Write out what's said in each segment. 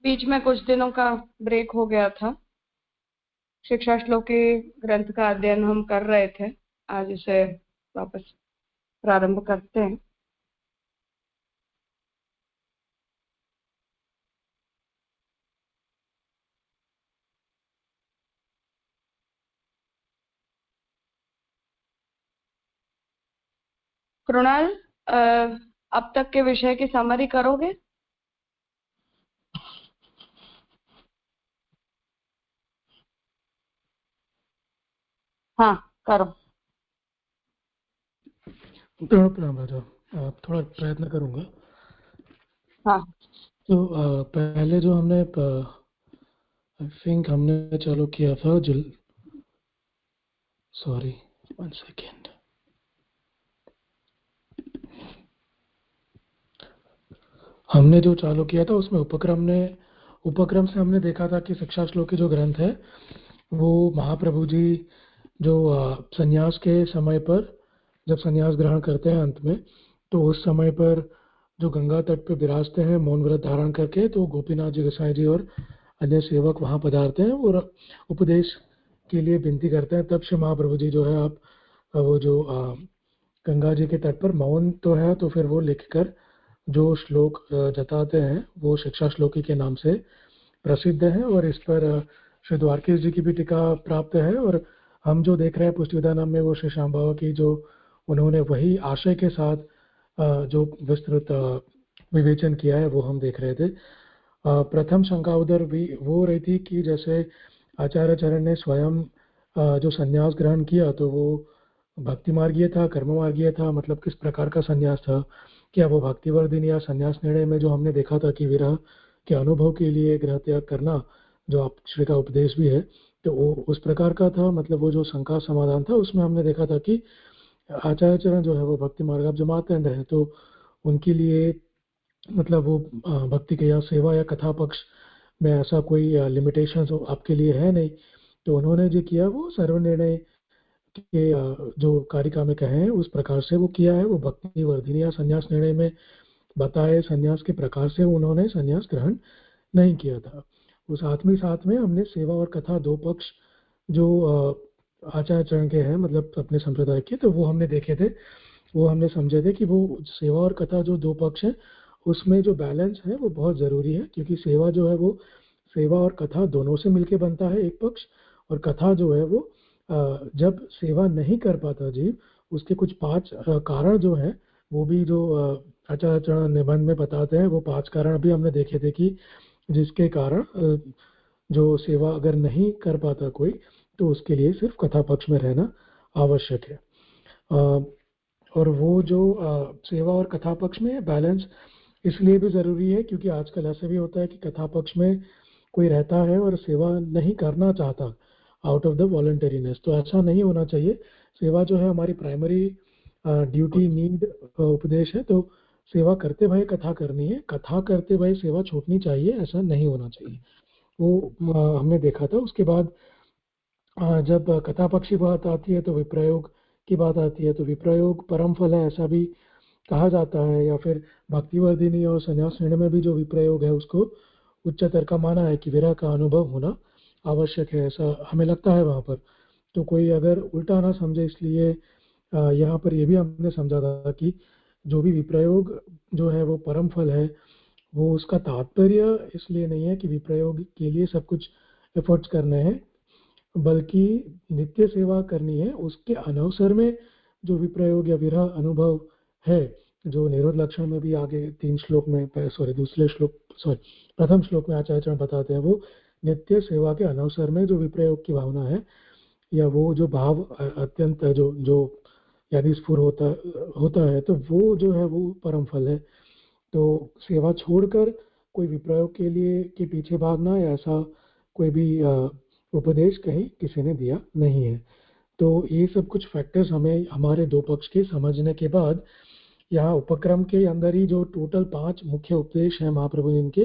बीच में कुछ दिनों का ब्रेक हो गया था। शिक्षा श्लोकी ग्रंथ का अध्ययन हम कर रहे थे, आज इसे वापस प्रारंभ करते हैं। कृणाल, अब तक के विषय की समरी करोगे? हाँ, करो। थोड़ा प्रयत्न करूंगा। हाँ, तो पहले जो हमने आई थिंक हमने चालू किया था सॉरी 1 सेकेंड। हमने जो चालू किया था उसमें उपक्रम से हमने देखा था कि शिक्षा श्लोकी जो ग्रंथ है वो महाप्रभु जी जो संन्यास के समय पर जब संन्यास ग्रहण करते हैं अंत में, तो उस समय पर जो गंगा तट पे विराजते हैं मौन व्रत धारण करके, तो गोपीनाथ जी गोसाई जी और अन्य सेवक वहां पधारते हैं और उपदेश के लिए विनती करते हैं। तब से महाप्रभु जी जो है आप वो जो गंगा जी के तट पर मौन तो है, तो फिर वो लिखकर जो श्लोक जताते हैं वो शिक्षा श्लोकी के नाम से प्रसिद्ध है। और इस पर श्री द्वारकेश जी की भी टीका प्राप्त है। और हम जो देख रहे हैं पुष्टिविदा नाम में, वो श्री श्याम बाबा की जो उन्होंने वही आशय के साथ जो विस्तृत विवेचन किया है वो हम देख रहे थे। प्रथम शंका उधर भी वो रही थी कि जैसे आचार्य चरण ने स्वयं जो संन्यास ग्रहण किया तो वो भक्ति मार्गीय था, कर्म मार्गीय था, मतलब किस प्रकार का संन्यास था? क्या वो भक्तिवर्धन या संन्यास निर्णय में जो हमने देखा था कि विरह के अनुभव के लिए गृह त्याग करना जो आप श्री का उपदेश भी है, तो वो उस प्रकार का था। मतलब वो जो शंका समाधान था उसमें हमने देखा था कि आचार्य चरण जो है वो भक्ति मार्ग जमात रहे, तो उनके लिए मतलब वो भक्ति के या सेवा या कथा पक्ष में ऐसा कोई लिमिटेशंस आपके लिए है नहीं। तो उन्होंने जो किया वो सर्वनिर्णय के जो कारिका में कहे हैं उस प्रकार से वो किया है। वो भक्ति वर्धिनी या संन्यास निर्णय में बताए संन्यास के प्रकार से उन्होंने संन्यास ग्रहण नहीं किया था। उस साथ में हमने सेवा और कथा दो पक्ष जो आचार्य चरण के हैं, मतलब अपने संप्रदाय के, तो वो हमने देखे थे। वो हमने समझे थे कि वो सेवा और कथा जो दो पक्ष हैं उसमें जो बैलेंस है वो बहुत ज़रूरी है, क्योंकि सेवा जो है वो सेवा और कथा दोनों से मिलके बनता है एक पक्ष। और कथा जो है वो जब सेवा नहीं कर पाता जीव, उसके कुछ 5 कारण जो हैं वो भी जो आचार्य चरण निबंध में बताते हैं, वो 5 कारण भी हमने देखे थे कि जिसके कारण जो सेवा अगर नहीं कर पाता कोई, तो उसके लिए सिर्फ कथा पक्ष में रहना आवश्यक है। और वो जो सेवा और कथा पक्ष में बैलेंस इसलिए भी ज़रूरी है क्योंकि आजकल ऐसा भी होता है कि कथा पक्ष में कोई रहता है और सेवा नहीं करना चाहता आउट ऑफ द वॉलंटरीनेस, तो ऐसा नहीं होना चाहिए। सेवा जो है हमारी प्राइमरी ड्यूटी नीड उपदेश है, तो सेवा करते भाई कथा करनी है, कथा करते भाई सेवा छूटनी चाहिए, ऐसा नहीं होना चाहिए। वो हमने देखा था। उसके बाद जब कथा पक्ष की बात आती है तो विप्रयोग की बात आती है, तो विप्रयोग परम फल है ऐसा भी कहा जाता है, या फिर भक्तिवर्धिनी और संन्यास निर्णय में भी जो विप्रयोग है उसको उच्चतर का माना है कि विरह का अनुभव होना आवश्यक है, ऐसा हमें लगता है वहाँ पर। तो कोई अगर उल्टा ना समझे, इसलिए यहाँ पर ये भी हमने समझा था कि जो भी विप्रयोग जो है वो परम फल है, वो उसका तात्पर्य इसलिए नहीं है कि विप्रयोग के लिए सब कुछ एफर्ट्स करने हैं, बल्कि नित्य सेवा करनी है। उसके अनवसर में जो विप्रयोग या विरह अनुभव है, जो निरोध लक्षण में भी आगे 3 श्लोक में प्रथम श्लोक में आचार्य चरण बताते हैं, वो नित्य सेवा के अनवसर में जो विप्रयोग की भावना है या वो जो भाव अत्यंत जो जो यदि स्फुर होता है, तो वो जो है वो परम फल है। तो सेवा छोड़कर कोई विप्रयोग के लिए के पीछे भागना या ऐसा कोई भी उपदेश कहीं किसी ने दिया नहीं है। तो ये सब कुछ फैक्टर्स हमें हमारे दो पक्ष के समझने के बाद यहाँ उपक्रम के अंदर ही जो टोटल 5 मुख्य उपदेश हैं महाप्रभु जी के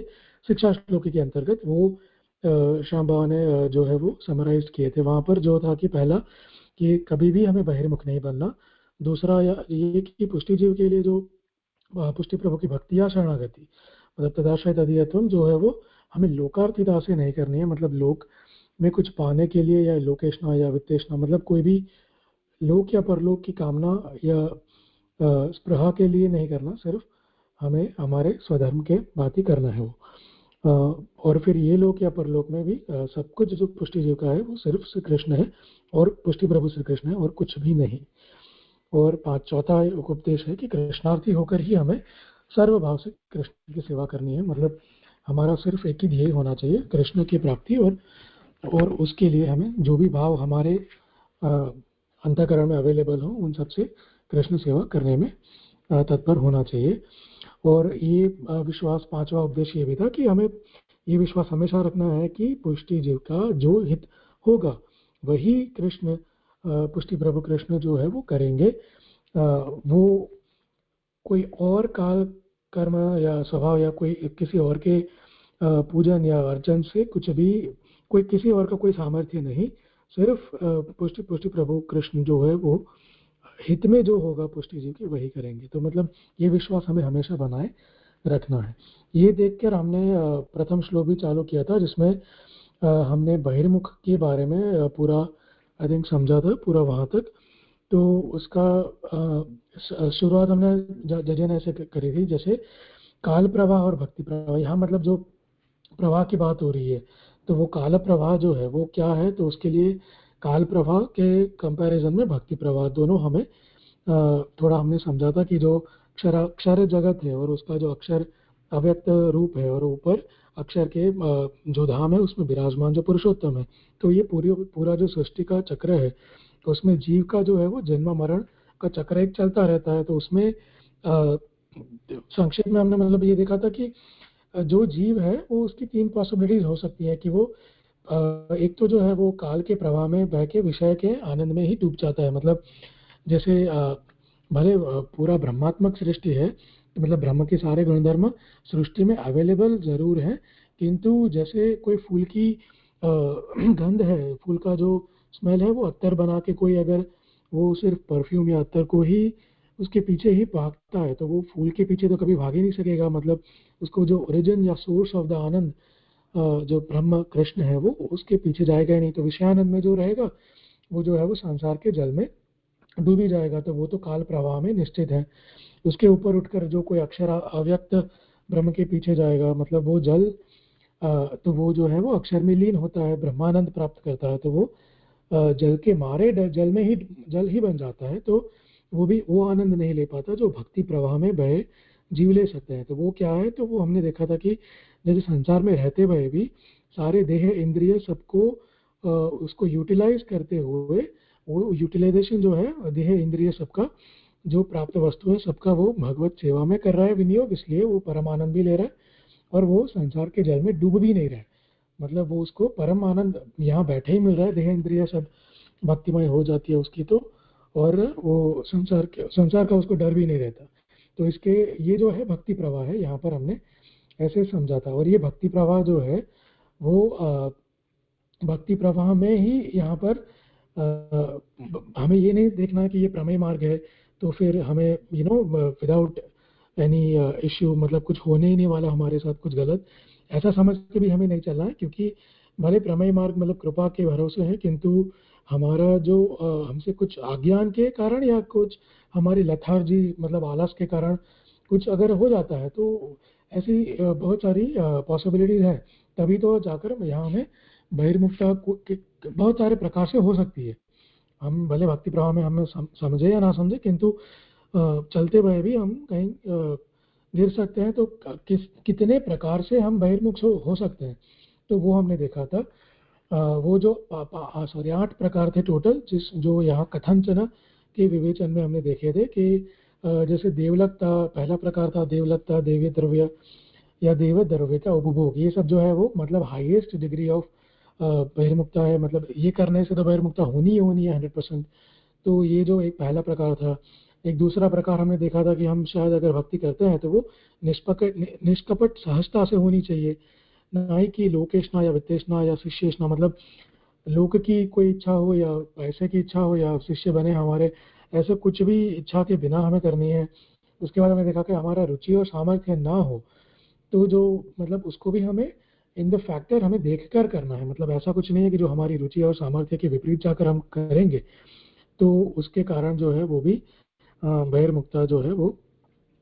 शिक्षा श्लोकी के अंतर्गत, वो श्याम बाबा ने जो है वो समराइज किए थे। वहाँ पर जो था कि पहला कि कभी भी हमें बहिर्मुख नहीं बनना। दूसरा ये कि पुष्टि जीव के लिए जो पुष्टि प्रभु की भक्ति या शरणागति, मतलब तदाश्रय तदीयत्वम जो है वो हमें लोकार्थिता से नहीं करनी है, मतलब लोक में कुछ पाने के लिए या लोकेशना या वित्तेषणा, मतलब कोई भी लोक या परलोक की कामना या स्पृहा के लिए नहीं करना, सिर्फ हमें हमारे स्वधर्म के बात ही करना है वो। और फिर ये लोक या परलोक में भी सब कुछ जो पुष्टि जीव का है वो सिर्फ श्री कृष्ण है और पुष्टि प्रभु श्री कृष्ण है और कुछ भी नहीं। और चौथा उपदेश है कि कृष्णार्थी होकर ही हमें सर्वभाव से कृष्ण की सेवा करनी है, मतलब हमारा सिर्फ एक ही ध्येय होना चाहिए, कृष्ण की प्राप्ति, और उसके लिए हमें जो भी भाव हमारे अंतःकरण में अवेलेबल हो उन सबसे कृष्ण सेवा करने में तत्पर होना चाहिए। और ये विश्वास, पांचवा उपदेश ये भी था कि हमें ये विश्वास हमेशा रखना है कि पुष्टि जीव का जो हित होगा वही कृष्ण, पुष्टि प्रभु कृष्ण जो है वो करेंगे। वो कोई और काल कर्म या स्वभाव या कोई किसी और के पूजन या अर्चन से कुछ भी, कोई किसी और का कोई सामर्थ्य नहीं, सिर्फ पुष्टि प्रभु कृष्ण जो है वो हित में जो होगा पुष्टि जी की वही करेंगे। तो मतलब ये विश्वास हमें हमेशा बनाए रखना है। ये देखकर हमने प्रथम श्लोक भी चालू किया था, जिसमें हमने बहिर्मुख के बारे में पूरा आई थिंक समझा था पूरा वहां तक। तो उसका शुरुआत हमने जजन ऐसे करी थी, जैसे काल प्रवाह और भक्ति प्रवाह। यहाँ मतलब जो प्रवाह की बात हो रही है तो वो काल प्रवाह जो है वो क्या है, तो उसके लिए काल प्रवाह के कंपैरिजन में भक्ति प्रवाह दोनों हमें थोड़ा हमने समझा था कि जो अक्षर जगत है और उसका जो अक्षर अव्यक्त रूप है और ऊपर अक्षर के जो धाम है उसमें विराजमान जो पुरुषोत्तम है, तो ये पूरा जो सृष्टि का चक्र है तो उसमें जीव का जो है वो जन्म मरण का चक्र एक चलता रहता है। तो उसमें संक्षेप में हमने मतलब ये देखा था कि जो जीव है वो उसकी तीन पॉसिबिलिटीज हो सकती है कि वो एक तो जो है वो काल के प्रवाह में बह के विषय के आनंद में ही डूब जाता है। मतलब जैसे भले पूरा ब्रह्मात्मक सृष्टि है, मतलब ब्रह्म के सारे गुणधर्म सृष्टि में अवेलेबल जरूर है, किंतु जैसे कोई फूल की गंध है, फूल का जो स्मेल है वो अत्तर बना के कोई अगर वो सिर्फ परफ्यूम या अत्तर को ही उसके पीछे ही भागता है तो वो फूल के पीछे तो कभी भाग ही नहीं सकेगा। मतलब उसको जो ओरिजिन या सोर्स ऑफ द आनंद जो ब्रह्म कृष्ण है वो उसके पीछे जाएगा ही नहीं। तो विषयानंद में जो रहेगा वो जो है वो संसार के जल में डूबी जाएगा, तो वो तो काल प्रवाह में निश्चित है। उसके ऊपर उठकर जो कोई अक्षर अव्यक्त ब्रह्म के पीछे जाएगा, मतलब वो जल तो वो जो है वो अक्षर में लीन होता है, ब्रह्मानंद प्राप्त करता है, तो वो जल के मारे जल ही बन जाता है। तो वो भी वो आनंद नहीं ले पाता जो भक्ति प्रवाह में बहे जीव ले सकते हैं। तो वो क्या है, तो वो हमने देखा था कि जैसे संसार में रहते हुए भी सारे देह इंद्रिय सबको उसको यूटिलाइज करते हुए, वो यूटिलाइजेशन जो है देह इंद्रिय सबका जो प्राप्त वस्तु है सबका वो भगवत सेवा में कर रहा है विनियोग, इसलिए वो परम आनंद भी ले रहा है और वो संसार के जल में डूब भी नहीं रहा है। मतलब वो उसको परम आनंद यहाँ बैठे ही मिल रहा है, देह इंद्रिय सब भक्तिमय हो जाती है उसकी तो, और वो संसार का उसको डर भी नहीं रहता। तो इसके ये जो है भक्ति प्रवाह है, यहाँ पर हमने ऐसे समझा था। और ये भक्ति प्रवाह जो है वो भक्ति प्रवाह में ही यहाँ पर हमें ये नहीं देखना कि ये प्रमेय मार्ग है तो फिर हमें विदाउट एनी इश्यू, मतलब कुछ होने ही नहीं वाला हमारे साथ कुछ गलत, ऐसा समझ के भी हमें नहीं चलना है। क्योंकि भले प्रमेय मार्ग मतलब कृपा के भरोसे है, किंतु हमारा जो हमसे कुछ अज्ञान के कारण या कुछ हमारी लथार्जी मतलब आलस के कारण कुछ अगर हो जाता है तो ऐसी बहुत सारी पॉसिबिलिटीज है, तभी तो जाकर यहाँ हमें बहिर्मुखता बहुत सारे प्रकार से हो सकती है। हम भले भक्ति प्रवाह में हमें समझे या ना समझे, किंतु चलते हुए भी हम कहीं गिर सकते हैं, तो कितने प्रकार से हम बहिर्मुख हो सकते हैं, तो वो हमने देखा था। वो जो सॉरी 8 प्रकार थे टोटल, जो यहाँ कथंचन के विवेचन में हमने देखे थे कि जैसे देवलत्ता पहला प्रकार था, देवलत्ता, देवी द्रव्य या देव द्रव्य का उपभोग, ये सब जो है वो मतलब हाईएस्ट डिग्री ऑफ बहिर्मुक्ता है। मतलब ये करने से तो बहिर्मुक्ता होनी ही होनी है 100%। तो ये जो एक पहला प्रकार था। एक दूसरा प्रकार हमने देखा था कि हम शायद अगर भक्ति करते हैं तो वो निष्कपट सहजता से होनी चाहिए, ना ही कि लोकेशना या वित्तेषणा या शिष्येषणा, मतलब लोक की कोई इच्छा हो या पैसे की इच्छा हो या शिष्य बने हमारे, ऐसे कुछ भी इच्छा के बिना हमें करनी है। उसके बाद हमने देखा कि हमारा रुचि और सामर्थ्य ना हो तो जो मतलब उसको भी हमें इन द फैक्टर हमें देखकर करना है। मतलब ऐसा कुछ नहीं है कि जो हमारी रुचि और सामर्थ्य के विपरीत जाकर हम करेंगे तो उसके कारण जो है वो भी बहिर्मुखता जो है वो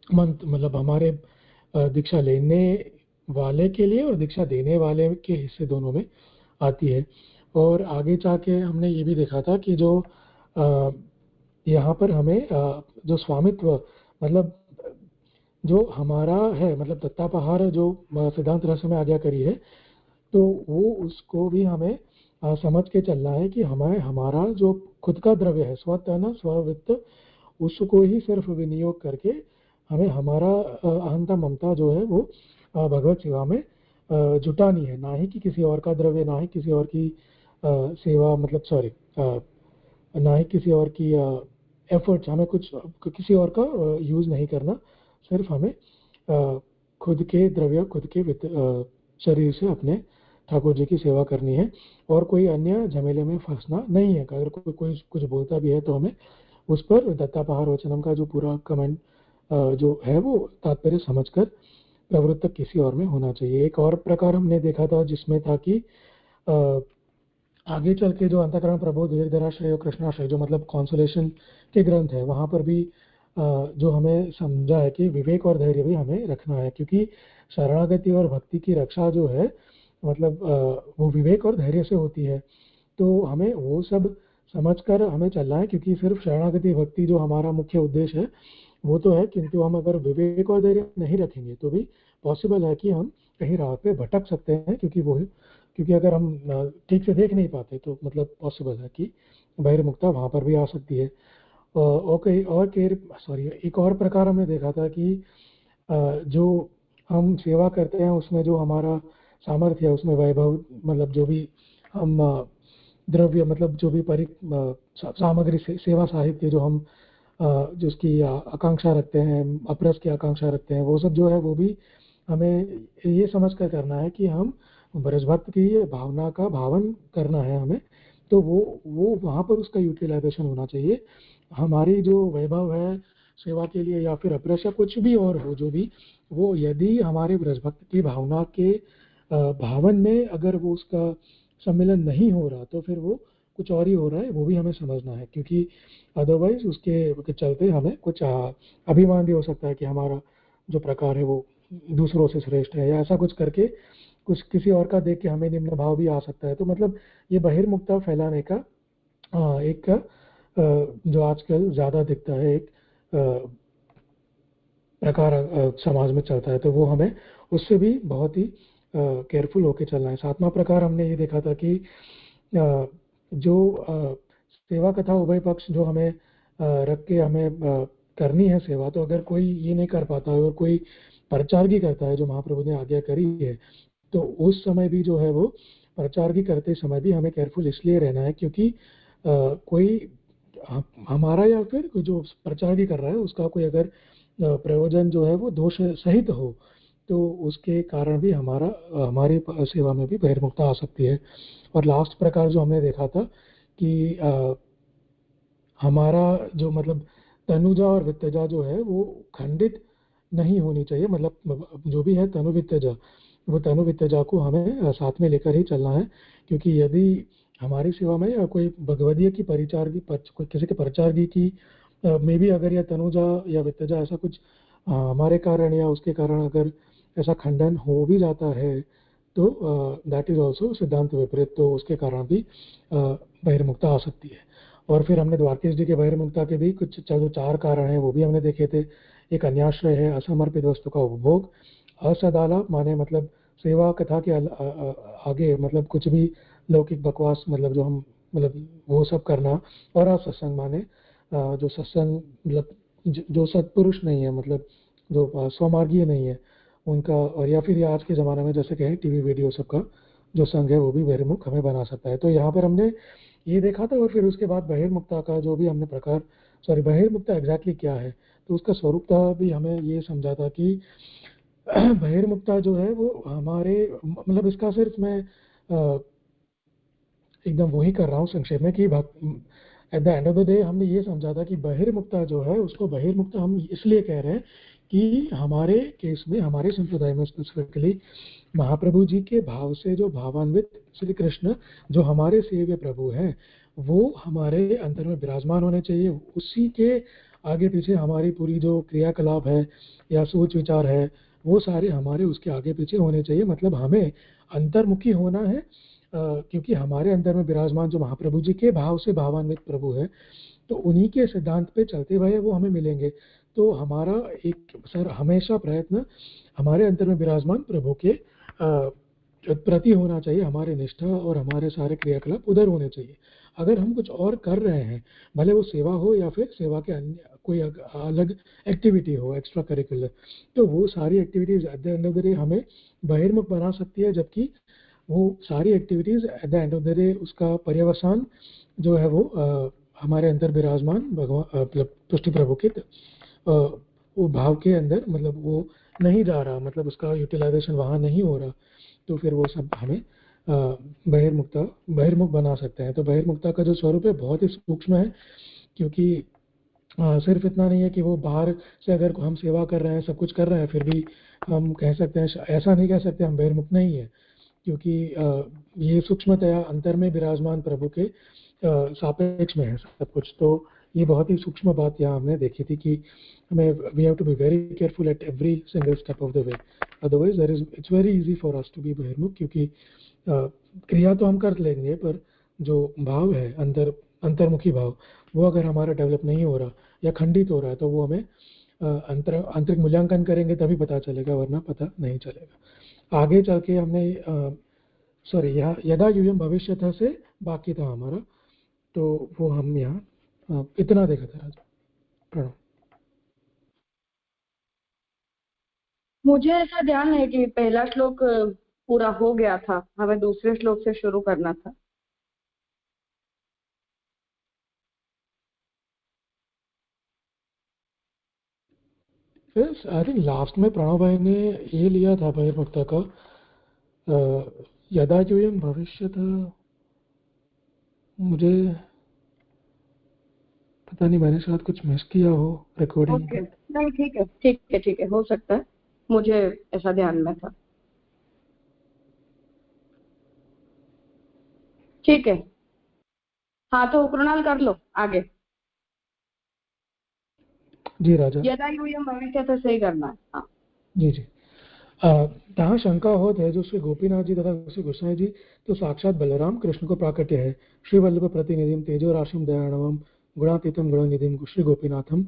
मतलब हमारे दीक्षा लेने वाले के लिए और दीक्षा देने वाले के हिस्से दोनों में आती है। और आगे जाके हमने ये भी देखा था कि जो यहाँ पर हमें जो स्वामित्व मतलब जो हमारा है मतलब दत्तापहार जो सिद्धांत रहस्य में आज्ञा करी है तो वो उसको भी हमें समझ के चलना है कि हमें हमारा जो खुद का द्रव्य है स्वतः स्ववित्त उसको ही सिर्फ विनियोग करके हमें हमारा अहंता ममता जो है वो भगवत सेवा में जुटानी है, ना ही कि किसी और का द्रव्य, ना ही किसी और की सेवा मतलब सॉरी ना ही किसी और की एफर्ट्स हमें कुछ किसी और का यूज़ नहीं करना, सिर्फ हमें खुद के द्रव्य खुद के शरीर से अपने ठाकुर जी की सेवा करनी है और कोई अन्य झमेले में फंसना नहीं है। अगर कोई कुछ बोलता भी है तो हमें उस पर दत्तापहार वचनम का जो पूरा कमेंट जो है वो तात्पर्य समझकर प्रवृत्त किसी और में होना चाहिए। एक और प्रकार हमने देखा था जिसमें था कि आगे चल के जो अंतःकरण प्रबोध विवेकधराश्रय और कृष्णाश्रय जो मतलब कॉन्सोलेशन के ग्रंथ है वहाँ पर भी जो हमें समझा है कि विवेक और धैर्य भी हमें रखना है, क्योंकि शरणागति और भक्ति की रक्षा जो है मतलब वो विवेक और धैर्य से होती है। तो हमें वो सब समझकर हमें चलना है, क्योंकि सिर्फ शरणागति भक्ति जो हमारा मुख्य उद्देश्य है वो तो है, किंतु हम अगर विवेक और धैर्य नहीं रखेंगे तो भी पॉसिबल है कि हम कहीं राह पे भटक सकते हैं, क्योंकि अगर हम ठीक से देख नहीं पाते तो मतलब पॉसिबल है कि बहिर्मुखता वहाँ पर भी आ सकती है। ओके और सॉरी एक और प्रकार हमने देखा था कि जो हम सेवा करते हैं उसमें जो हमारा सामर्थ्य है उसमें वैभव मतलब जो भी हम द्रव्य मतलब जो भी सामग्री सेवा साहित्य जो हम जिसकी आकांक्षा रखते हैं अपरस की आकांक्षा रखते हैं वो सब जो है वो भी हमें ये समझ कर करना है कि हम ब्रजभक्त की भावना का भावन करना है हमें, तो वो वहाँ पर उसका यूटिलाइजेशन होना चाहिए। हमारी जो वैभव है सेवा के लिए या फिर अपरस या कुछ भी और हो जो भी वो यदि हमारे ब्रजभक्त की भावना के भावन में अगर वो उसका सम्मिलन नहीं हो रहा तो फिर वो कुछ और ही हो रहा है, वो भी हमें समझना है, क्योंकि अदरवाइज उसके चलते हमें कुछ अभिमान भी हो सकता है कि हमारा जो प्रकार है वो दूसरों से श्रेष्ठ है या ऐसा कुछ करके कुछ किसी और का देख के हमें निम्न भाव भी आ सकता है। तो मतलब ये बहिर्मुखता फैलाने का एक जो आजकल ज़्यादा दिखता है एक प्रकार समाज में चलता है, तो वो हमें उससे भी बहुत ही केयरफुल होके चलना है। सातवां प्रकार हमने ये देखा था कि जो सेवा कथा उभय पक्ष जो हमें रख के हमें करनी है सेवा, तो अगर कोई ये नहीं कर पाता है और कोई परिचारगी करता है जो महाप्रभु ने आज्ञा करी है, तो उस समय भी जो है वो परिचारगी करते समय भी हमें केयरफुल इसलिए रहना है क्योंकि कोई हमारा या फिर जो परिचारगी कर रहा है उसका कोई अगर प्रयोजन जो है वो दोष सहित हो तो उसके कारण भी हमारी सेवा में भी बहिर्मुखता आ सकती है। और लास्ट प्रकार जो हमने देखा था कि हमारा जो मतलब तनुजा और वित्तजा जो है वो खंडित नहीं होनी चाहिए, मतलब जो भी है तनु वित्तजा वो तनु वित्तजा को हमें साथ में लेकर ही चलना है, क्योंकि यदि हमारी सेवा में या कोई भगवदीय की परिचारगी कोई किसी के परिचारगी की में भी अगर यह तनुजा या वित्तजा ऐसा कुछ हमारे कारण या उसके कारण अगर ऐसा खंडन हो भी जाता है तो दैट इज ऑल्सो सिद्धांत विपरीत, तो उसके कारण भी बहिर्मुखता आ सकती है। और फिर हमने द्वारकेश जी के बहिर्मुखता के भी कुछ जो 4 कारण हैं वो भी हमने देखे थे। एक अन्याश्रय है, असमर्पित वस्तु का उपभोग, असदालाप माने मतलब सेवा कथा के आगे मतलब कुछ भी लौकिक बकवास मतलब जो हम मतलब वो सब करना, और असत्संग माने जो सत्संग मतलब जो सत्पुरुष नहीं है मतलब जो स्वमार्गीय नहीं है उनका, और या फिर आज के ज़माने में जैसे कहें टीवी वीडियो सबका जो संघ है वो भी बहिर्मुख हमें बना सकता है। तो यहाँ पर हमने ये देखा था। और फिर उसके बाद बहिर्मुखता का जो भी हमने प्रकार बहिर्मुखता एग्जैक्टली क्या है तो उसका स्वरूपता भी हमें ये समझा था कि बहिर्मुखता जो है वो हमारे मतलब इसका सिर्फ मैं एकदम वही कर रहा हूँ संक्षेप में कि at the end of the day हमने ये समझा था कि बहिर्मुखता जो है उसको बहिर्मुखता हम इसलिए कह रहे हैं कि हमारे केस में, हमारे संप्रदाय में स्पेसिफिकली महाप्रभु जी के भाव से जो भावान्वित श्री कृष्ण जो हमारे सेव्य प्रभु हैं, वो हमारे अंतर में विराजमान होने चाहिए। उसी के आगे पीछे हमारी पूरी जो क्रियाकलाप है या सोच विचार है, वो सारे हमारे उसके आगे पीछे होने चाहिए। मतलब हमें अंतर्मुखी होना है, क्योंकि हमारे अंदर में विराजमान जो महाप्रभु जी के भाव से भावान्वित प्रभु है, तो उन्हीं के सिद्धांत पे चलते हुए वो हमें मिलेंगे। तो हमारा एक सर हमेशा प्रयत्न हमारे अंतर में विराजमान प्रभु के प्रति होना चाहिए। हमारे निष्ठा और हमारे सारे क्रियाकलाप उधर होने चाहिए। अगर हम कुछ और कर रहे हैं, भले वो सेवा हो या फिर सेवा के अन्य कोई अलग एक्टिविटी हो, एक्स्ट्रा करिकुलर, तो वो सारी activities at the end of the day हमें बहिर्मुख बना सकती है। जबकि वो सारी activities at the end of the day उसका पर्यवसान जो है वो हमारे अंदर विराजमान भगवान मतलब तुष्टि प्रभु के वो भाव के अंदर, मतलब वो नहीं जा रहा, मतलब उसका यूटिलाइजेशन वहाँ नहीं हो रहा, तो फिर वो सब हमें बहिर्मुख बना सकते हैं। तो बहिर्मुखता का जो स्वरूप है बहुत ही सूक्ष्म है, क्योंकि सिर्फ इतना नहीं है कि वो बाहर से अगर हम सेवा कर रहे हैं, सब कुछ कर रहे हैं, फिर भी हम कह सकते हैं, ऐसा नहीं कह सकते हम बहिर्मुख नहीं है, क्योंकि ये सूक्ष्मतया अंतर में विराजमान प्रभु के सापेक्ष में है सब कुछ। तो ये बहुत ही सूक्ष्म बात यहाँ हमने देखी थी कि हमें we have to be very careful at every single step of the way, otherwise it's very easy for us to be बहिर्मुख। क्योंकि क्रिया तो हम कर लेंगे, पर जो भाव है अंतर्मुखी भाव, वो अगर हमारा डेवलप नहीं हो रहा या खंडित हो रहा है, तो वो हमें आंतरिक मूल्यांकन करेंगे तभी पता चलेगा, वरना पता नहीं चलेगा। आगे चल के हमने सॉरी यहाँ यदा यूयम भविष्यतः से बाकी था हमारा, तो वो हम यहाँ इतना देखा था राजा। प्रणाम। मुझे ऐसा ध्यान है कि पहला श्लोक पूरा हो गया था, हमें दूसरे श्लोक से शुरू करना था। फिर आई थिंक लास्ट में प्रणव भाई ने ये लिया था बहिर्मुखता का, यदा यूयम भविष्यतः, मुझे पता नहीं, मैंने शायद कुछ मिस किया हो रिकॉर्डिंग। ओके, नहीं ठीक है, हो सकता है, मुझे ऐसा ध्यान में था। ठीक है, हाँ तो कृणाल कर लो आगे। जी राजा। यदा यूयम भविष्यतः सही करना है। हाँ जी जी। तहाँ शंका हो थे जो श्री गोपीनाथ जी तथा श्री गोसाई जी तो साक्षात बलराम कृष्ण को प्राकट्य है। श्री वल्लभ प्रतिनिधिम तेजो राशिम दयाणवम गुणातीतम गुणनिधिम श्री गोपीनाथम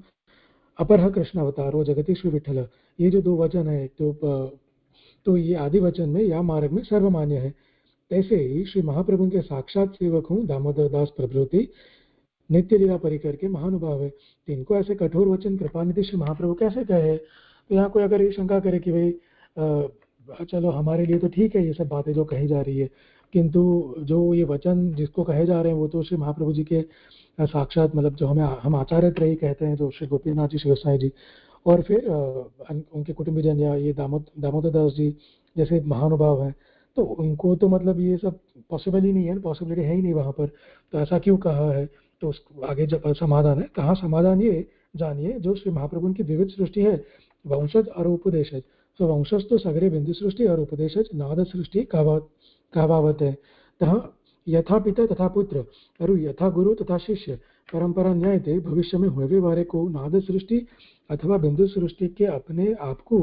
अपरह कृष्ण अवतारो जगती श्री विठल। ये जो दो वचन है, तो ये आदि वचन में या मार्ग में सर्वमान्य है। ऐसे ही श्री महाप्रभु के साक्षात सेवक हूँ दामोदर दास प्रभृति नित्य लीला परिकर के महानुभाव है। तो इनको ऐसे कठोर वचन कृपानिधि श्री महाप्रभु कैसे कहे? तो यहाँ कोई अगर ये शंका करे कि भाई चलो हमारे लिए तो ठीक है ये सब बातें जो कही जा रही है, किंतु जो ये वचन जिसको कहे जा रहे हैं वो तो श्री महाप्रभु जी के साक्षात, मतलब जो हम आचार्य त्रयी कहते हैं, जो श्री गोपीनाथ जी, श्री गोसाई जी और फिर उनके कुटुंबीजन या ये दामोदर दास जी जैसे महानुभाव हैं, तो उनको तो मतलब ये सब पॉसिबल ही नहीं है, पॉसिबिलिटी है ही नहीं वहाँ पर। तो ऐसा क्यों कहा है? तो उस आगे जब समाधान है, कहाँ समाधान ये जानिए, जो श्री महाप्रभु की विविध सृष्टि है, वंशज और उपदेशज। तो वंशज तो सगरे बिंदु सृष्टि और उपदेशज नाद सृष्टि कहावत है। तहाँ यथा पिता तथा पुत्र और यथा गुरु तथा शिष्य परंपरा न्याय थे भविष्य में हुए वारे को नाद सृष्टि अथवा बिंदु सृष्टि के अपने आप को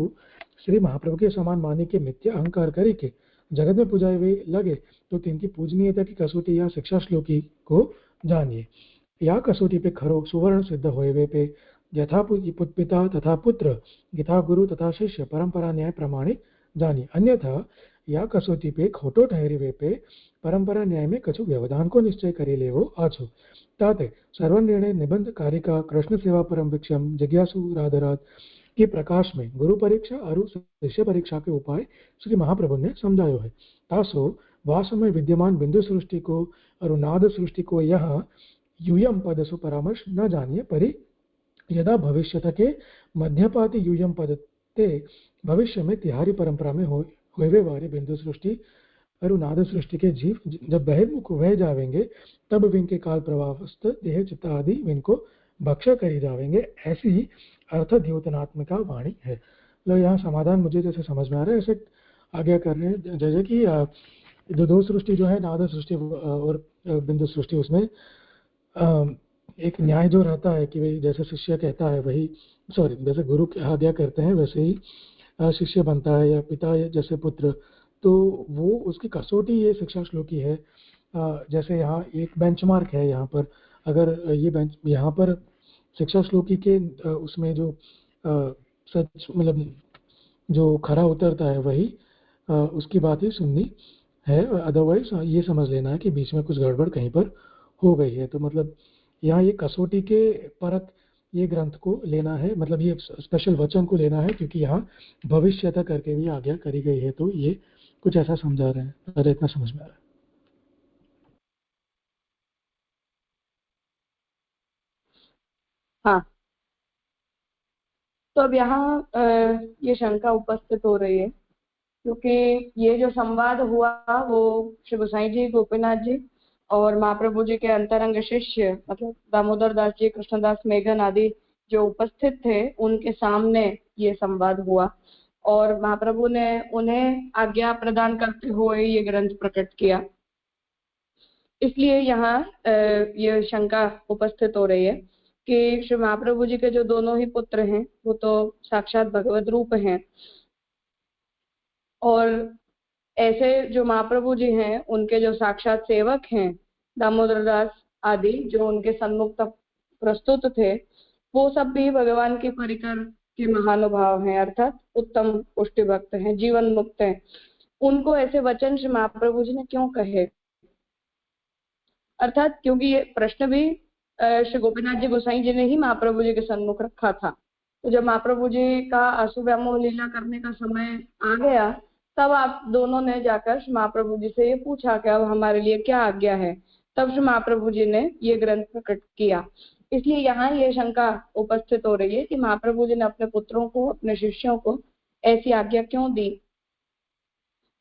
श्री महाप्रभु के समान माने के मिथ्या अहंकार करे के जगत में पुजाए हुए लगे, तो तिनकी पूजनीयता की कसौटी या शिक्षा श्लोकी को जानिए। या कसौटी पे खरो सुवर्ण सिद्ध होए पे यथा पिता तथा पुत्र यथा गुरु तथा शिष्य परंपरा न्याय प्रमाणित जानिए। अन्यथा या कसौटी पे खोटो ठहरे पे परंपरा न्याय में कछु व्यवधान को निश्चय करे लेवो आछो। ताते सर्वनिर्णय निबंध कारिका कृष्ण सेवा परम विक्षम जिज्ञासु राधरात के प्रकाश में गुरु परीक्षा और शिष्य परीक्षा के उपाय श्री महाप्रभु ने समझायो है। तासो वास में विद्यमान बिंदु सृष्टि को और नाद सृष्टि को यह यूयम पद सु परामर्श न जानिए, परि यदा भविष्यत के मध्यपाती यूयम पद ते भविष्य में तिहारी परंपरा में हुए वाले बिंदु सृष्टि और नाद सृष्टि के जीव जब बहिर्मुख वह जावेंगे, तब विन के काल प्रवाहस्थ देह चित्त आदि विन को भक्षा करी जावेंगे। ऐसी अर्थ द्योतनात्मिका वाणी है। मतलब यहाँ समाधान मुझे जैसे समझ में आ रहा है, ऐसे आज्ञा कर रहे हैं जैसे कि जो दो सृष्टि जो है, नाद सृष्टि और बिंदु सृष्टि, उसमें एक न्याय जो रहता है कि भाई जैसे शिष्य कहता है वही, सॉरी, जैसे गुरु आज्ञा करते हैं वैसे ही शिष्य बनता है, या पिता जैसे पुत्र, तो वो उसकी कसौटी ये शिक्षा श्लोकी है। जैसे यहाँ एक बेंचमार्क है यहाँ पर, अगर ये बेंच यहाँ पर शिक्षा श्लोकी के उसमें जो सच मतलब जो खरा उतरता है वही उसकी बात ही सुननी है, अदरवाइज ये समझ लेना है कि बीच में कुछ गड़बड़ कहीं पर हो गई है। तो मतलब यहाँ ये कसौटी के परक ये ग्रंथ को लेना है, मतलब ये स्पेशल वचन को लेना है, क्योंकि यहाँ भविष्यता करके भी आज्ञा करी गई है, तो ये कुछ ऐसा समझा रहे हैं। अरे इतना समझ में आ रहा है। हाँ, तो अब यहाँ ये शंका उपस्थित हो रही है, क्योंकि ये जो संवाद हुआ वो श्री गोसाई जी, गोपीनाथ जी और महाप्रभु जी के अंतरंग शिष्य मतलब दामोदर दास जी, कृष्णदास मेघन आदि जो उपस्थित थे उनके सामने ये संवाद हुआ, और महाप्रभु ने उन्हें आज्ञा प्रदान करते हुए ये ग्रंथ प्रकट किया। इसलिए यहाँ ये शंका उपस्थित हो रही है कि श्री महाप्रभु जी के जो दोनों ही पुत्र हैं वो तो साक्षात भगवत रूप हैं, और ऐसे जो महाप्रभु जी हैं उनके जो साक्षात सेवक हैं दामोदर दास आदि जो उनके सन्मुख तक प्रस्तुत थे, वो सब भी भगवान के परिकर के महानुभाव हैं, अर्थात उत्तम पुष्टि भक्त हैं, जीवन मुक्त हैं। उनको ऐसे वचन श्री महाप्रभु जी ने क्यों कहे? अर्थात क्योंकि ये प्रश्न भी श्री गोपीनाथ जी गोसाई जी ने ही महाप्रभु जी के सन्मुख रखा था। तो जब महाप्रभु जी का आंसू व्यामोह लीला करने का समय आ गया, तब आप दोनों ने जाकर श्री महाप्रभु जी से ये पूछा कि अब हमारे लिए क्या आज्ञा है। तब श्री महाप्रभु जी ने ये ग्रंथ प्रकट किया। इसलिए यहाँ ये शंका उपस्थित हो रही है कि महाप्रभु जी ने अपने पुत्रों को, अपने शिष्यों को ऐसी आज्ञा क्यों दी।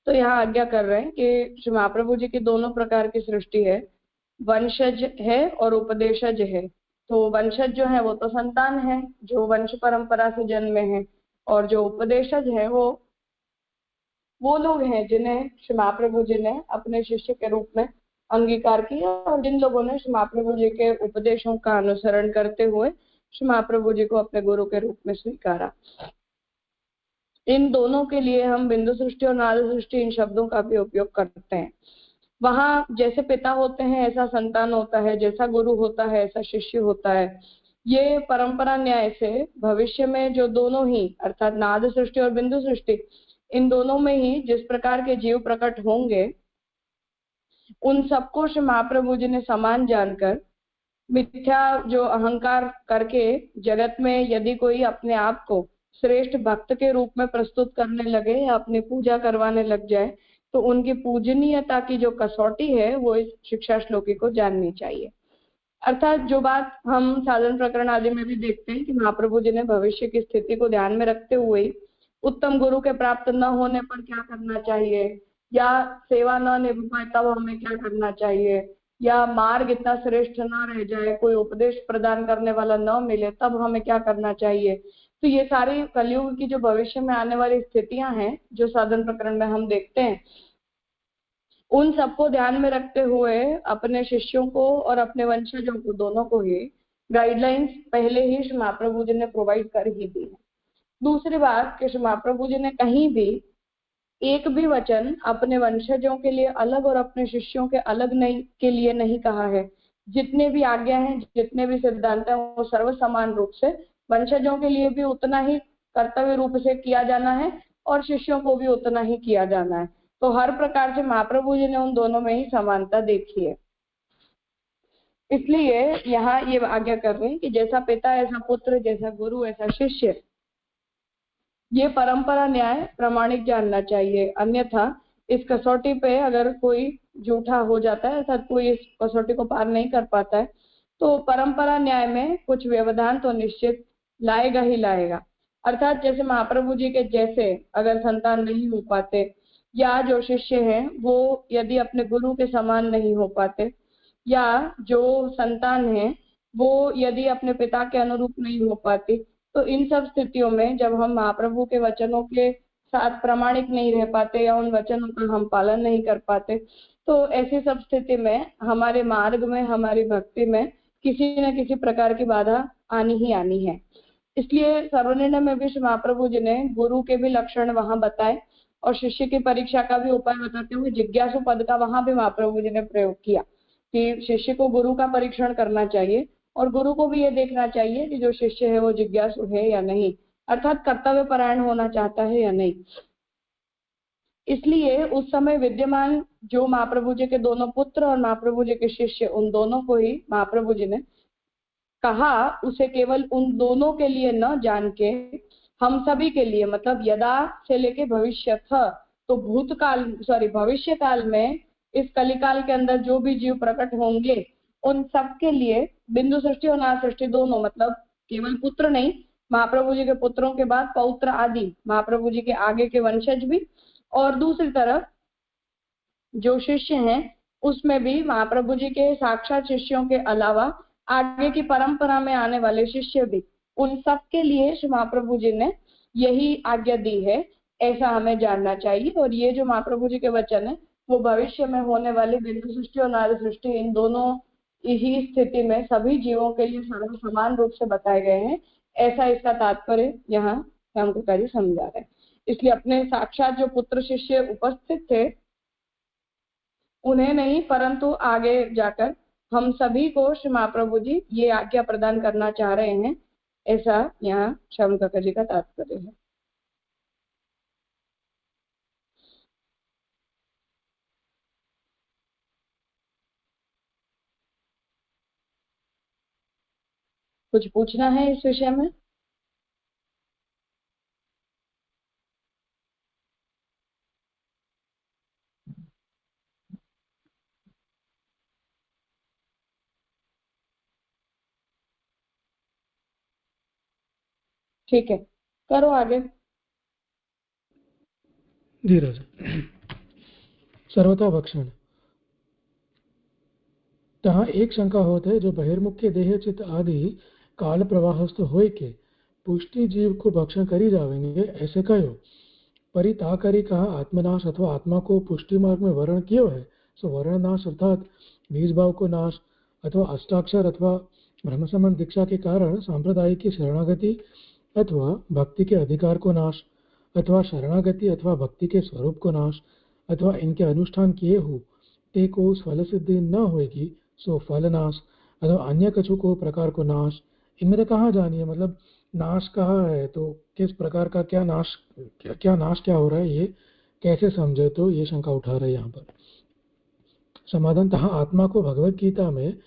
तो यहाँ आज्ञा कर रहे हैं कि श्री महाप्रभु जी की दोनों प्रकार की सृष्टि है, वंशज है और उपदेशज है। तो वंशज जो है वो तो संतान है जो वंश परंपरा से जन्मे हैं, और जो उपदेशज है वो लोग हैं जिन्हें श्री महाप्रभु जी ने अपने शिष्य के रूप में अंगीकार किया, और जिन लोगों ने श्री महाप्रभु जी के उपदेशों का अनुसरण करते हुए श्री महाप्रभु जी को अपने गुरु के रूप में स्वीकारा। इन दोनों के लिए हम बिंदु सृष्टि और नाद सृष्टि इन शब्दों का भी उपयोग करते हैं। वहां जैसे पिता होते हैं ऐसा संतान होता है, जैसा गुरु होता है ऐसा शिष्य होता है। ये परंपरा न्याय से भविष्य में जो दोनों ही अर्थात नाद सृष्टि और बिंदु सृष्टि, इन दोनों में ही जिस प्रकार के जीव प्रकट होंगे, उन सबको श्री महाप्रभु जी ने समान जानकर मिथ्या जो अहंकार करके जगत में यदि कोई अपने आप को श्रेष्ठ भक्त के रूप में प्रस्तुत करने लगे या अपनी पूजा करवाने लग जाए, तो उनकी पूजनीयता की जो कसौटी है वो इस शिक्षा श्लोकी को जाननी चाहिए। अर्थात जो बात हम साधन प्रकरण आदि में भी देखते हैं कि महाप्रभु जी ने भविष्य की स्थिति को ध्यान में रखते हुए उत्तम गुरु के प्राप्त न होने पर क्या करना चाहिए, या सेवा न निभ पाए तब हमें क्या करना चाहिए, या मार्ग इतना श्रेष्ठ न रह जाए, कोई उपदेश प्रदान करने वाला न मिले तब हमें क्या करना चाहिए। तो ये सारी कलयुग की जो भविष्य में आने वाली स्थितियां हैं जो साधन प्रकरण में हम देखते हैं, उन सबको ध्यान में रखते हुए अपने शिष्यों को और अपने वंशजों को दोनों को ही गाइडलाइंस पहले ही श्री महाप्रभु जी ने प्रोवाइड कर ही दी है। दूसरी बात कि श्री महाप्रभु जी ने कहीं भी एक भी वचन अपने वंशजों के लिए अलग और अपने शिष्यों के अलग नहीं के लिए नहीं कहा है। जितने भी आज्ञा हैं, जितने भी सिद्धांत हैं, वो सर्व समान रूप से वंशजों के लिए भी उतना ही कर्तव्य रूप से किया जाना है और शिष्यों को भी उतना ही किया जाना है। तो हर प्रकार से महाप्रभु जी ने उन दोनों में ही समानता देखी है। इसलिए यहाँ ये आज्ञा कर रहे हैं कि जैसा पिता ऐसा पुत्र, जैसा गुरु ऐसा शिष्य, ये परंपरा न्याय प्रामाणिक जानना चाहिए। अन्यथा इस कसौटी पे अगर कोई झूठा हो जाता है, अर्थात कोई इस कसौटी को पार नहीं कर पाता है, तो परंपरा न्याय में कुछ व्यवधान तो निश्चित लाएगा ही लाएगा। अर्थात जैसे महाप्रभु जी के जैसे अगर संतान नहीं हो पाते, या जो शिष्य हैं वो यदि अपने गुरु के समान नहीं हो पाते, या जो संतान है वो यदि अपने पिता के अनुरूप नहीं हो पाती, तो इन सब स्थितियों में जब हम महाप्रभु के वचनों के साथ प्रामाणिक नहीं रह पाते या उन वचनों का हम पालन नहीं कर पाते, तो ऐसी सब स्थिति में हमारे मार्ग में, हमारी भक्ति में किसी न किसी प्रकार की बाधा आनी ही आनी है। इसलिए सर्वनिर्णय में भी महाप्रभु जी ने गुरु के भी लक्षण वहां बताए और शिष्य की परीक्षा का भी उपाय बताते हुए जिज्ञासु पद का वहां भी महाप्रभु जी ने प्रयोग किया कि शिष्य को गुरु का परीक्षण करना चाहिए और गुरु को भी ये देखना चाहिए कि जो शिष्य है वो जिज्ञासु है या नहीं, अर्थात कर्तव्य परायण होना चाहता है या नहीं। इसलिए उस समय विद्यमान जो महाप्रभु जी के दोनों पुत्र और महाप्रभु जी के शिष्य, उन दोनों को ही महाप्रभु जी ने कहा उसे केवल उन दोनों के लिए न जान के हम सभी के लिए, मतलब यदा से लेके भविष्य था, तो भविष्य काल में इस कलिकाल के अंदर जो भी जीव प्रकट होंगे उन सब के लिए बिंदु सृष्टि और नाथ सृष्टि दोनों, मतलब केवल पुत्र नहीं, महाप्रभु जी के पुत्रों के बाद पौत्र आदि महाप्रभु जी के आगे के वंशज भी, और दूसरी तरफ जो शिष्य हैं उसमें भी महाप्रभु जी के साक्षात शिष्यों के अलावा आगे की परंपरा में आने वाले शिष्य भी, उन सब के लिए श्री महाप्रभु जी ने यही आज्ञा दी है, ऐसा हमें जानना चाहिए। और ये जो महाप्रभु जी के वचन है वो भविष्य में होने वाली बिंदु सृष्टि और नारद सृष्टि, इन दोनों ही स्थिति में सभी जीवों के लिए समान रूप से बताए गए हैं, ऐसा इसका तात्पर्य यहाँ रामकृपाचार्य समझा रहे हैं। इसलिए अपने साक्षात जो पुत्र शिष्य उपस्थित थे उन्हें नहीं, परंतु आगे जाकर हम सभी को श्री महाप्रभु जी ये आज्ञा प्रदान करना चाह रहे हैं, ऐसा यहाँ श्याम काका जी का तात्पर्य है। कुछ पूछना है इस विषय में? ठीक है, करो आगे। धीरज। सर्वथा भक्षण। तहाँ एक शंका होत है, जो बहिर्मुख्य देह चित्त आदि काल प्रवाहस्थ होय के पुष्टि जीव को भक्षण करी जावेंगे, ऐसे कहो। परि ता करी कहा आत्मनाश अथवा आत्मा को पुष्टि मार्ग में वर्ण कियो है, सो वर्ण नाश अर्थात बीज भाव को नाश अथवा अष्टाक्षर अथवा ब्रह्म संबंध दीक्षा के कारण सांप्रदायिक की शरणागति अथवा भक्ति के अधिकार को नाश अथवा शरणागति अथवा भक्ति के स्वरूप को नाश अथवा इनके अनुष्ठान किए हो ते को फल सिद्धि न होगी, सो फल नाश अथवा अन्य कछु को प्रकार को नाश। इनमें तो कहाँ जानिए, मतलब नाश कहाँ है, तो किस प्रकार का क्या नाश क्या हो रहा है, ये कैसे समझे, तो ये शंका उठा रहे यहाँ पर। समाधान, तहाँ आत्मा को भगवत गीता में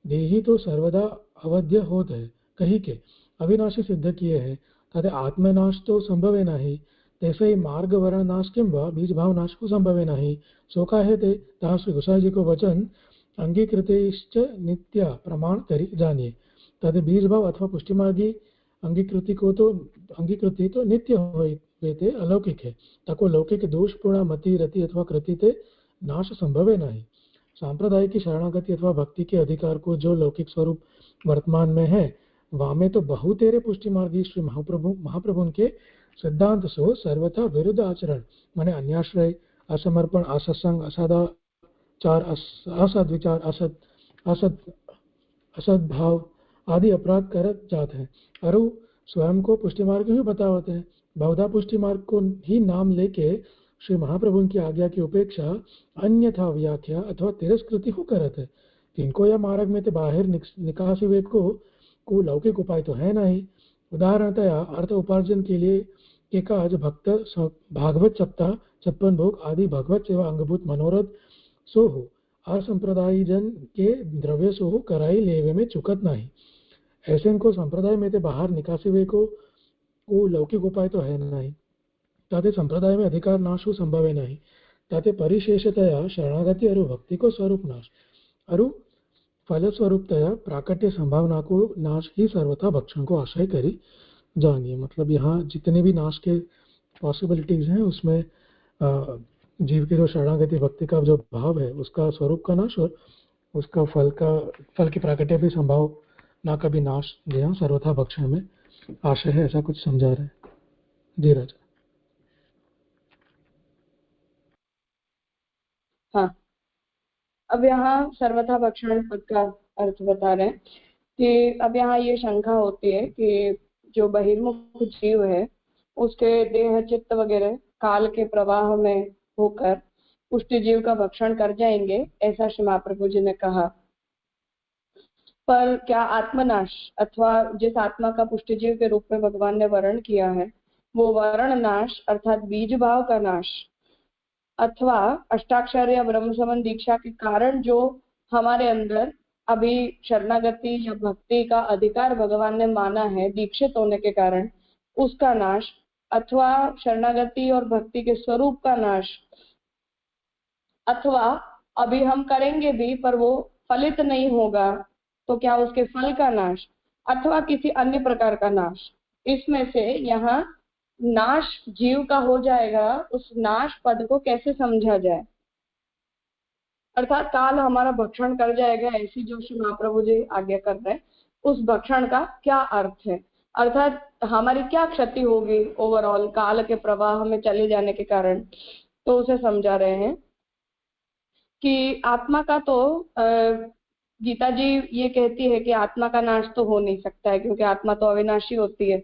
देही तो सर्वदा अवध्य होत है कही के अविनाशी सिद्ध किए है, तथा आत्मनाश तो संभव है नहीं, तैसे ही मार्ग वर्ण नाश किंवा बीज भाव नाश को संभव है नहीं। सो का है ते तहाँ श्री गोसाई जी को वचन अंगीकृतिश्च नित्या प्रमाण करी जानिए, तद बीज भाव अथवा पुष्टि मार्गी अंगीकृति तो नित्य होते अलौकिक है, तको लौकिक दोषपूर्ण मति रति अथवा कृति ते नाश संभव है नहीं। सांप्रदायिक की शरणागति अथवा भक्ति के अधिकार को जो लौकिक स्वरूप वर्तमान में है, वामे तो बहुतेरे पुष्टि मार्गी श्री महाप्रभु के सिद्धांत सो सर्वथा विरुद्ध आचरण, माने अन्याश्रय, असमर्पण, असत्संग, असदाचार, असद विचार, असद भाव आदि अपराध कर जाते हैं। और स्वयं को पुष्टि मार्ग ही बताते हैं। बहुधा पुष्टि मार्ग को ही नाम लेके श्री महाप्रभु की आज्ञा की उपेक्षा अन्यथा व्याख्या अथवा तिरस्कृति हो करत है। इनको यह मार्ग में तो बाहर निकासी वेद को लौकिक उपाय तो है नहीं। उदाहरणतया अर्थ उपार्जन के लिए के काज भक्त भागवत सप्ताह 56 भोग आदि भगवत सेवा अंगभूत मनोरथ सो हो, असंप्रदायी जन के द्रव्य सो हो कराई लेवे में चुकत नहीं। ऐसे इनको संप्रदाय में तो बाहर निकासी वे को लौकिक उपाय तो है नहीं, ताते संप्रदाय में अधिकार नाश हो संभव है नहीं, ताते परिशेषतया शरणागति और भक्ति को स्वरूप नाश और फलस्वरूपतया प्राकट्य संभावना को नाश ही सर्वथा भक्षण को आश्रय करी जानिए। मतलब यहाँ जितने भी नाश के पॉसिबिलिटीज हैं उसमें जीव की जो शरणागति भक्ति का जो भाव है उसका स्वरूप का नाश और उसका फल की प्राकट्य भी संभावना का भी नाश यहाँ सर्वथा भक्षण में आशय है, ऐसा कुछ समझा रहे हैं। जी राजा। हाँ, अब यहाँ सर्वथा भक्षण पद का अर्थ बता रहे हैं कि अब यहाँ ये शंका होती है कि जो बहिर्मुख जीव है उसके देह चित्त वगैरह काल के प्रवाह में होकर पुष्टि जीव का भक्षण कर जाएंगे, ऐसा श्री महाप्रभु जी ने कहा। पर क्या आत्मनाश अथवा जिस आत्मा का पुष्टि जीव के रूप में भगवान ने वर्ण किया है वो वर्ण नाश अर्थात बीज भाव का नाश अथवा अष्टाक्षर या ब्रह्म समन दीक्षा के कारण जो हमारे अंदर अभी शरणागति या भक्ति का अधिकार भगवान ने माना है दीक्षित होने के कारण, उसका नाश अथवा शरणागति और भक्ति के स्वरूप का नाश, अथवा अभी हम करेंगे भी पर वो फलित नहीं होगा तो क्या उसके फल का नाश, अथवा किसी अन्य प्रकार का नाश। इसमें से यहाँ नाश जीव का हो जाएगा, उस नाश पद को कैसे समझा जाए, अर्थात काल हमारा भक्षण कर जाएगा, ऐसी जो श्री महाप्रभु जी आज्ञा कर रहे हैं, उस भक्षण का क्या अर्थ है, अर्थात हमारी क्या क्षति होगी ओवरऑल काल के प्रवाह में चले जाने के कारण। तो उसे समझा रहे हैं कि आत्मा का तो गीता जी ये कहती है कि आत्मा का नाश तो हो नहीं सकता है क्योंकि आत्मा तो अविनाशी होती है।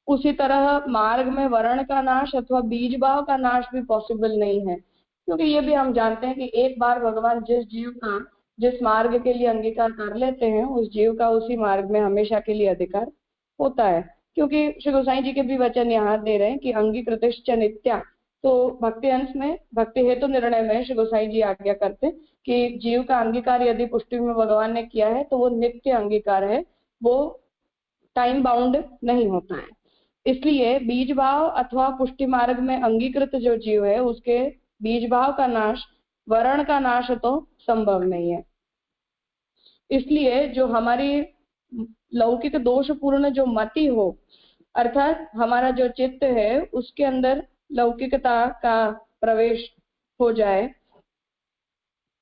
उसी तरह मार्ग में वर्ण का नाश अथवा बीज भाव का नाश भी पॉसिबल नहीं है, क्योंकि ये भी हम जानते हैं कि एक बार भगवान जिस जीव का जिस मार्ग के लिए अंगीकार कर लेते हैं उस जीव का उसी मार्ग में हमेशा के लिए अधिकार होता है। क्योंकि श्री गोसाई जी के भी वचन यहाँ दे रहे हैं कि अंगीकृतिश्च नित्या, तो भक्ति अंश में भक्ति हेतु निर्णय में श्री गोसाई जी आज्ञा करते हैं कि जीव का अंगीकार यदि पुष्टि में भगवान ने किया है तो वो नित्य अंगीकार है, वो टाइम बाउंड नहीं होता है। इसलिए बीज भाव अथवा पुष्टि मार्ग में अंगीकृत जो जीव है उसके बीज भाव का नाश वर्ण का नाश तो संभव नहीं है। इसलिए जो हमारी लौकिक दोषपूर्ण जो मति हो अर्थात हमारा जो चित्त है उसके अंदर लौकिकता का प्रवेश हो जाए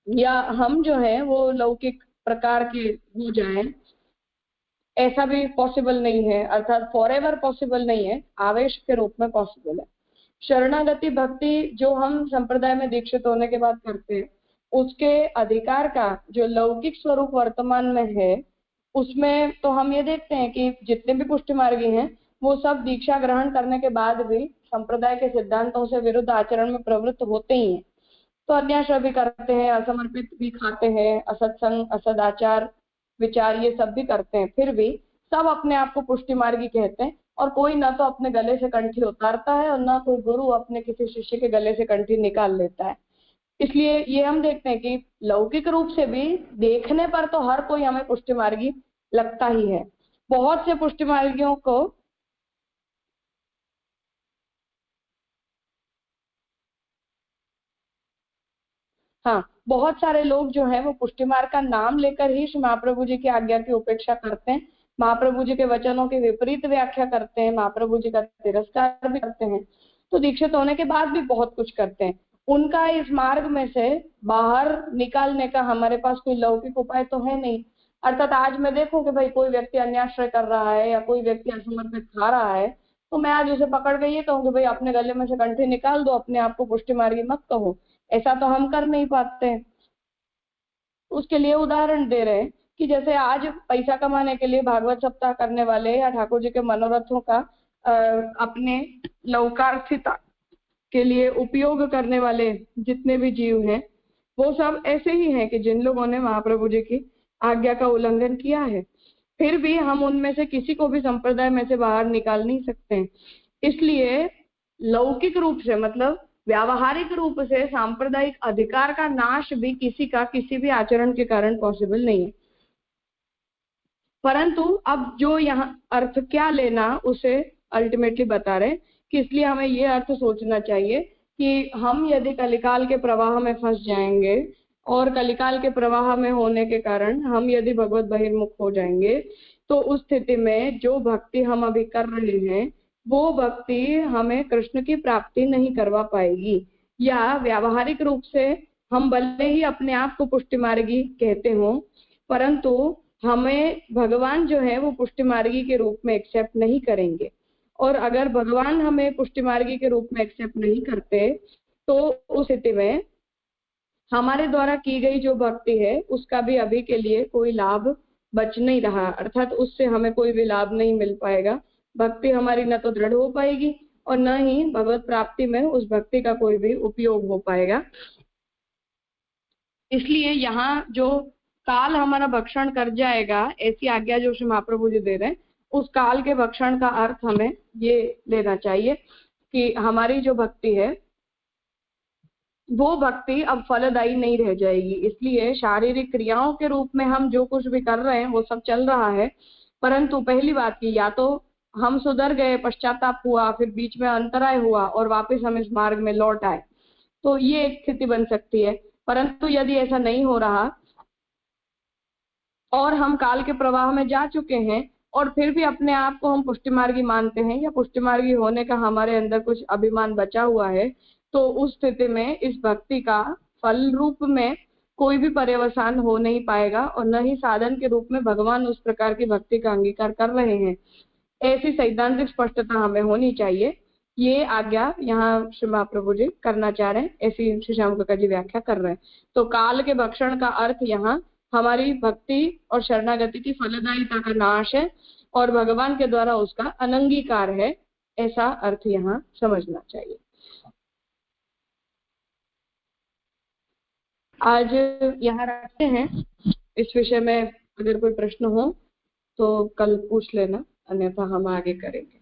या हम जो है वो लौकिक प्रकार के हो जाए, ऐसा भी पॉसिबल नहीं है, अर्थात फॉरएवर पॉसिबल नहीं है, आवेश के रूप में पॉसिबल है। शरणागति भक्ति जो हम संप्रदाय में दीक्षित होने के बाद करते हैं उसके अधिकार का जो लौकिक स्वरूप वर्तमान में है उसमें तो हम ये देखते हैं कि जितने भी पुष्टि मार्गी हैं वो सब दीक्षा ग्रहण करने के बाद भी संप्रदाय के सिद्धांतों से विरुद्ध आचरण में प्रवृत्त होते ही हैं। तो अन्याश्रय भी करते हैं, असमर्पित भी खाते हैं, असत्संग असदाचार विचार ये सब भी करते हैं, फिर भी सब अपने आप को पुष्टि मार्गी कहते हैं और कोई ना तो अपने गले से कंठी उतारता है और ना कोई गुरु अपने किसी शिष्य के गले से कंठी निकाल लेता है। इसलिए ये हम देखते हैं कि लौकिक रूप से भी देखने पर तो हर कोई हमें पुष्टि मार्गी लगता ही है। बहुत से पुष्टि मार्गियों को बहुत सारे लोग जो है वो पुष्टि मार्ग का नाम लेकर ही श्री महाप्रभु जी की आज्ञा की उपेक्षा करते हैं, महाप्रभु जी के वचनों की विपरीत व्याख्या करते हैं, महाप्रभु जी का तिरस्कार भी करते हैं, तो दीक्षित होने के बाद भी बहुत कुछ करते हैं। उनका इस मार्ग में से बाहर निकालने का हमारे पास कोई लौकिक उपाय तो है नहीं। अर्थात आज मैं देखूं कि भाई कोई व्यक्ति अन्याश्रय कर रहा है या कोई व्यक्ति असमर्पित खा रहा है तो मैं आज उसे पकड़ के ये कहूँ कि भाई अपने गले में से कंठी निकाल दो, अपने आप को पुष्टि मार्गी मत कहो, ऐसा तो हम कर नहीं पाते। उसके लिए उदाहरण दे रहे हैं कि जैसे आज पैसा कमाने के लिए भागवत सप्ताह करने वाले या ठाकुर जी के मनोरथों का अपने लौकार्थिता के लिए उपयोग करने वाले जितने भी जीव हैं वो सब ऐसे ही हैं कि जिन लोगों ने महाप्रभु जी की आज्ञा का उल्लंघन किया है, फिर भी हम उनमें से किसी को भी संप्रदाय में से बाहर निकाल नहीं सकते। इसलिए लौकिक रूप से मतलब व्यावहारिक रूप से सांप्रदायिक अधिकार का नाश भी किसी का किसी भी आचरण के कारण पॉसिबल नहीं है। परंतु अब जो यहाँ अर्थ क्या लेना उसे अल्टीमेटली बता रहे कि इसलिए हमें ये अर्थ सोचना चाहिए कि हम यदि कलिकाल के प्रवाह में फंस जाएंगे और कलिकाल के प्रवाह में होने के कारण हम यदि भगवत बहिर्मुख हो जाएंगे तो उस स्थिति में जो भक्ति हम अभी कर रहे हैं वो भक्ति हमें कृष्ण की प्राप्ति नहीं करवा पाएगी, या व्यावहारिक रूप से हम भले ही अपने आप को पुष्टि मार्गी कहते हो परंतु हमें भगवान जो है वो पुष्टि मार्गी के रूप में एक्सेप्ट नहीं करेंगे, और अगर भगवान हमें पुष्टि मार्गी के रूप में एक्सेप्ट नहीं करते तो उस स्थिति में हमारे द्वारा की गई जो भक्ति है उसका भी अभी के लिए कोई लाभ बच नहीं रहा, अर्थात उससे हमें कोई भी लाभ नहीं मिल पाएगा। भक्ति हमारी न तो दृढ़ हो पाएगी और न ही भगवत प्राप्ति में उस भक्ति का कोई भी उपयोग हो पाएगा। इसलिए यहाँ जो काल हमारा भक्षण कर जाएगा, ऐसी आज्ञा जो श्री महाप्रभु जी दे रहे हैं, उस काल के भक्षण का अर्थ हमें ये लेना चाहिए कि हमारी जो भक्ति है वो भक्ति अब फलदायी नहीं रह जाएगी। इसलिए शारीरिक क्रियाओं के रूप में हम जो कुछ भी कर रहे हैं वो सब चल रहा है, परंतु पहली बात की या तो हम सुधर गए, पश्चाताप हुआ, फिर बीच में अंतराय हुआ और वापस हम इस मार्ग में लौट आए, तो ये एक स्थिति बन सकती है। परंतु यदि ऐसा नहीं हो रहा और हम काल के प्रवाह में जा चुके हैं और फिर भी अपने आप को हम पुष्टि मार्गी मानते हैं या पुष्टि मार्गी होने का हमारे अंदर कुछ अभिमान बचा हुआ है, तो उस स्थिति में इस भक्ति का फल रूप में कोई भी पर्यवसान हो नहीं पाएगा और न ही साधन के रूप में भगवान उस प्रकार की भक्ति का अंगीकार कर रहे हैं। ऐसी सैद्धांतिक स्पष्टता हमें होनी चाहिए। ये आज्ञा यहाँ श्री महाप्रभु जी करना चाह रहे हैं, ऐसी श्री श्याम काका जी व्याख्या कर रहे हैं। तो काल के भक्षण का अर्थ यहाँ हमारी भक्ति और शरणागति की फलदायिता का नाश है और भगवान के द्वारा उसका अनंगीकार है, ऐसा अर्थ यहाँ समझना चाहिए। आज यहाँ रखते हैं। इस विषय में अगर कोई प्रश्न हो तो कल पूछ लेना, अन्यथा हम आगे करेंगे।